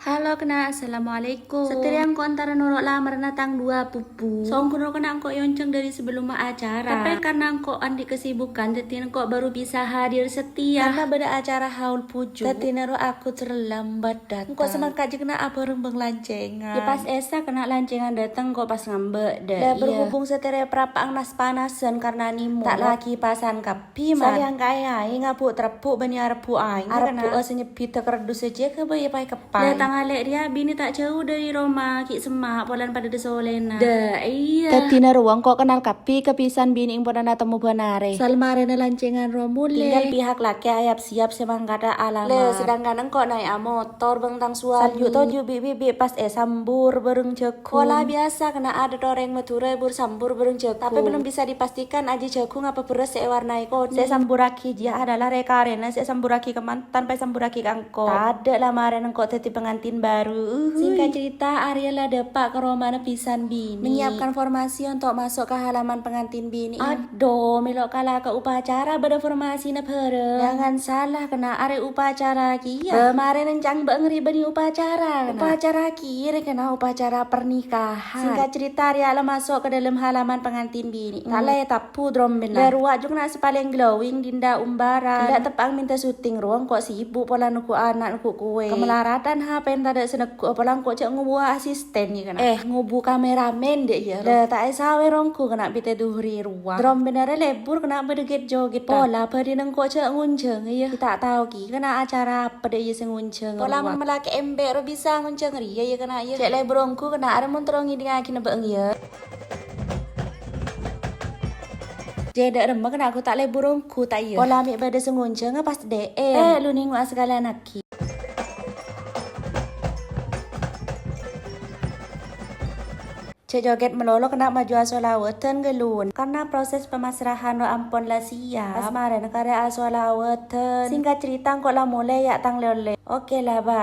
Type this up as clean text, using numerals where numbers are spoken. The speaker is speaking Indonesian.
Halo kena, assalamualaikum. Setia ko antara norok lamar natang dua pupu. So kuno kena angko yonceng dari sebelum acara. Tapi karena angko andi kesibukan, jadi angko baru bisa hadir setia. Karena beda acara haul puju. Jadi naro aku terlambat datang. Angko semangat aja kena apa rembang lancengan. Ya pas esa kena lancengan datang kok pas ngambek deh. Dan berhubung setia prapaang nas panasan karena nimu. Tak lagi pasan kapi man. Sayang kaya ngapuk terpuk banyar pu aing. Arep senyepit kerdus aja ke bayi pai kepai. Ngalek dia bini tak jauh dari Roma ki semak polan pada desolena. Dah iya. Tatina ruang kok kenal kapi kepisan bini ing podana temu banare. Salmarena lancengan romule. Tinggal pihak laki ayap siap semangkata alamat. Le sedangkan engkau naik motor bentang suami. Salju toju bibi pas sambur bereng jekung. Kola biasa kena ada doreng meture bur sambur bereng jekung. Tapi belum bisa dipastikan aja jekung apa beres warnai koni. Saya samburaki dia adalah rekarena saya samburaki kemantan pai samburaki kangko. Ada lamaran engkau teti pengantin baru. Singkat cerita, Ariela depak ke Romana pisan bini. Menyiapkan formasi untuk masuk ke halaman pengantin bini. Aduh, melok kalah ke upacara beda formasi na pere. Jangan salah kena are upacara kia. Kemarin encang ngeri beni upacara. Upacara kiri kena upacara pernikahan. Singkat cerita, Ariela masuk ke dalam halaman pengantin bini. Kala tapu drum benar. Berua juga sepaling glowing dinda umbaran. Tidak tepang minta syuting ruang kok sibuk pola nuku anak nuku kue. Kemelaratan HP tada senekku apalang kok cak ngubu asisten ya kena. Ngubu kameramen dek ya. Dah tak sawe rongku kena pite duhri ruang. Drom bener lebur kena berdeget joget pola pada neng kok cak ngunceng ya. Kita tahu ki kena acara apa dek ya sing ngunceng. Pola melaki ember bisa ngunceng ria ya kena ya. Cak lebur rongku kena ada monterongi dengan kena beng ya. Jadi remah kena aku tak lebur rongku tak ya. Pola ambil pada sengunceng pas DM. Lu ningu asgala anaki. Cek joget melolo kena maju asolaweten gelun karena proses pemasrahan lo ampun lah siap. Asmaren karya asolaweten. Singkat cerita kok lah mulai ya tang lele. Oke lah bye.